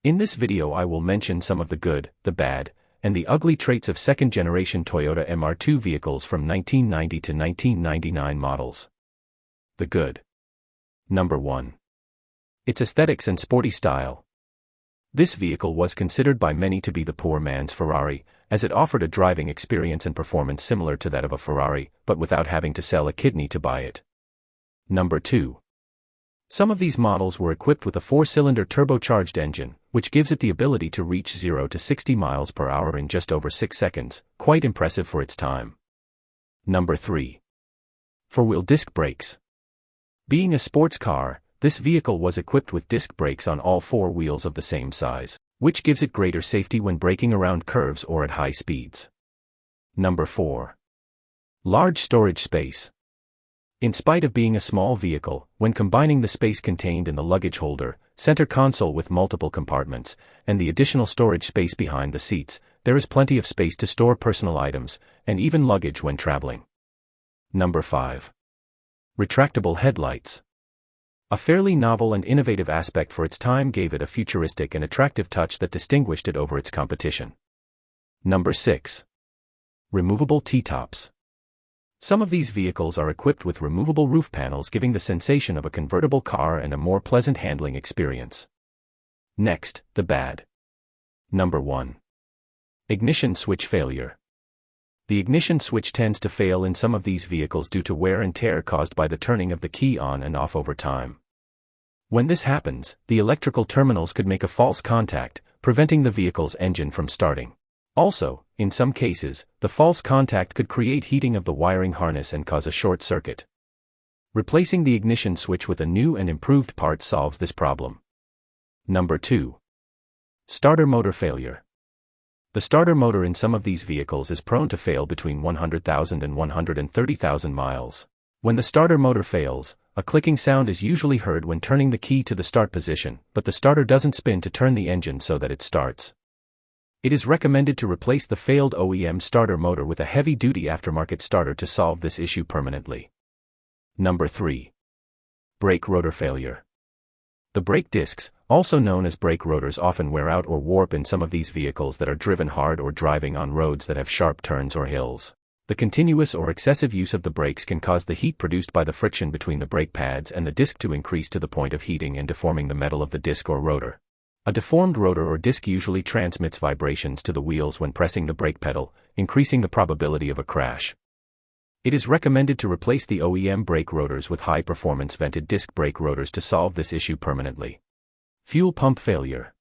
In this video I will mention some of the good, the bad, and the ugly traits of second-generation Toyota MR2 vehicles from 1990 to 1999 models. The good. Number 1. Its aesthetics and sporty style. This vehicle was considered by many to be the poor man's Ferrari, as it offered a driving experience and performance similar to that of a Ferrari, but without having to sell a kidney to buy it. Number 2. Some of these models were equipped with a 4-cylinder turbocharged engine, which gives it the ability to reach 0 to 60 miles per hour in just over 6 seconds, quite impressive for its time. Number 3. Four-wheel disc brakes. Being a sports car, this vehicle was equipped with disc brakes on all 4 wheels of the same size, which gives it greater safety when braking around curves or at high speeds. Number 4. Large storage space. In spite of being a small vehicle, when combining the space contained in the luggage holder, center console with multiple compartments, and the additional storage space behind the seats, there is plenty of space to store personal items, and even luggage when traveling. Number 5. Retractable headlights. A fairly novel and innovative aspect for its time gave it a futuristic and attractive touch that distinguished it over its competition. Number 6. Removable T-tops. Some of these vehicles are equipped with removable roof panels, giving the sensation of a convertible car and a more pleasant handling experience. Next, the bad. Number 1. Ignition switch failure. The ignition switch tends to fail in some of these vehicles due to wear and tear caused by the turning of the key on and off over time. When this happens, the electrical terminals could make a false contact, preventing the vehicle's engine from starting. Also, in some cases, the false contact could create heating of the wiring harness and cause a short circuit. Replacing the ignition switch with a new and improved part solves this problem. Number 2. Starter motor failure. The starter motor in some of these vehicles is prone to fail between 100,000 and 130,000 miles. When the starter motor fails, a clicking sound is usually heard when turning the key to the start position, but the starter doesn't spin to turn the engine so that it starts. It is recommended to replace the failed OEM starter motor with a heavy-duty aftermarket starter to solve this issue permanently. Number 3. Brake rotor failure. The brake discs, also known as brake rotors, often wear out or warp in some of these vehicles that are driven hard or driving on roads that have sharp turns or hills. The continuous or excessive use of the brakes can cause the heat produced by the friction between the brake pads and the disc to increase to the point of heating and deforming the metal of the disc or rotor. A deformed rotor or disc usually transmits vibrations to the wheels when pressing the brake pedal, increasing the probability of a crash. It is recommended to replace the OEM brake rotors with high-performance vented disc brake rotors to solve this issue permanently. Fuel pump failure.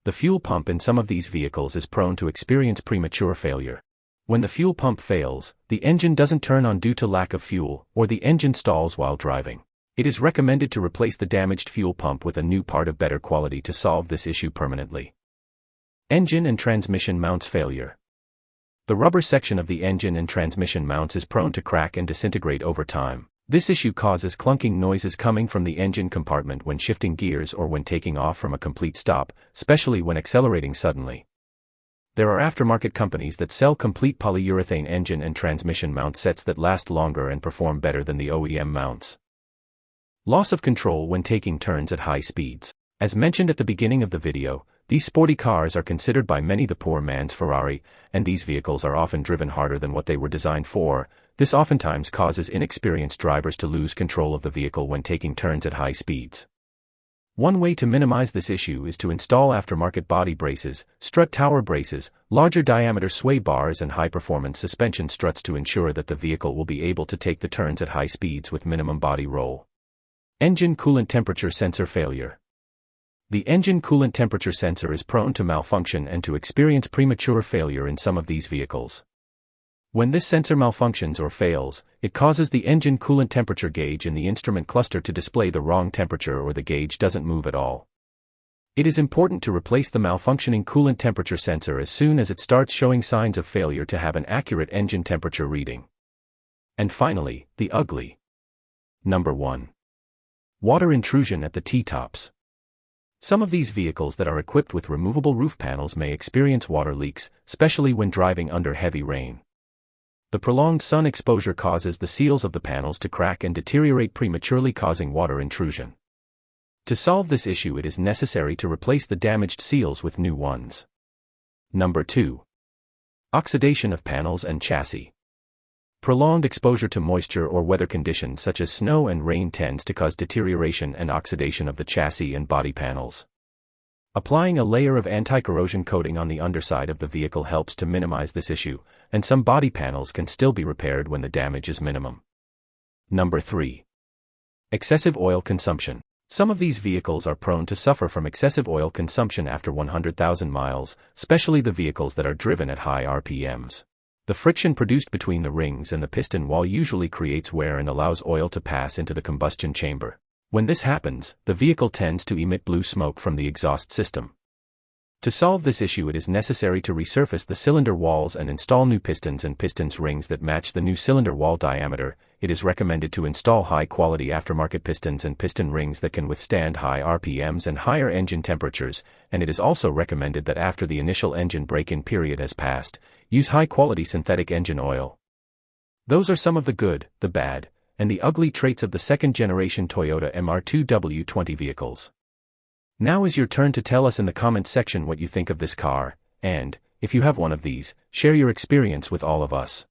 The fuel pump in some of these vehicles is prone to experience premature failure. When the fuel pump fails, the engine doesn't turn on due to lack of fuel, or the engine stalls while driving. It is recommended to replace the damaged fuel pump with a new part of better quality to solve this issue permanently. Engine and transmission mounts failure. The rubber section of the engine and transmission mounts is prone to crack and disintegrate over time. This issue causes clunking noises coming from the engine compartment when shifting gears or when taking off from a complete stop, especially when accelerating suddenly. There are aftermarket companies that sell complete polyurethane engine and transmission mount sets that last longer and perform better than the OEM mounts. Loss of control when taking turns at high speeds. As mentioned at the beginning of the video, these sporty cars are considered by many the poor man's Ferrari, and these vehicles are often driven harder than what they were designed for. This oftentimes causes inexperienced drivers to lose control of the vehicle when taking turns at high speeds. One way to minimize this issue is to install aftermarket body braces, strut tower braces, larger diameter sway bars and high-performance suspension struts to ensure that the vehicle will be able to take the turns at high speeds with minimum body roll. Engine coolant temperature sensor failure. The engine coolant temperature sensor is prone to malfunction and to experience premature failure in some of these vehicles. When this sensor malfunctions or fails, it causes the engine coolant temperature gauge in the instrument cluster to display the wrong temperature or the gauge doesn't move at all. It is important to replace the malfunctioning coolant temperature sensor as soon as it starts showing signs of failure to have an accurate engine temperature reading. And finally, the ugly. Number 1. Water intrusion at the T-tops. Some of these vehicles that are equipped with removable roof panels may experience water leaks, especially when driving under heavy rain. The prolonged sun exposure causes the seals of the panels to crack and deteriorate prematurely, causing water intrusion. To solve this issue, it is necessary to replace the damaged seals with new ones. Number 2. Oxidation of panels and chassis. Prolonged exposure to moisture or weather conditions such as snow and rain tends to cause deterioration and oxidation of the chassis and body panels. Applying a layer of anti-corrosion coating on the underside of the vehicle helps to minimize this issue, and some body panels can still be repaired when the damage is minimum. Number 3. Excessive oil consumption. Some of these vehicles are prone to suffer from excessive oil consumption after 100,000 miles, especially the vehicles that are driven at high RPMs. The friction produced between the rings and the piston wall usually creates wear and allows oil to pass into the combustion chamber. When this happens, the vehicle tends to emit blue smoke from the exhaust system. To solve this issue, it is necessary to resurface the cylinder walls and install new pistons and pistons rings that match the new cylinder wall diameter. It is recommended to install high-quality aftermarket pistons and piston rings that can withstand high RPMs and higher engine temperatures, and it is also recommended that after the initial engine break-in period has passed, use high-quality synthetic engine oil. Those are some of the good, the bad, and the ugly traits of the second-generation Toyota MR2 W20 vehicles. Now is your turn to tell us in the comments section what you think of this car, and, if you have one of these, share your experience with all of us.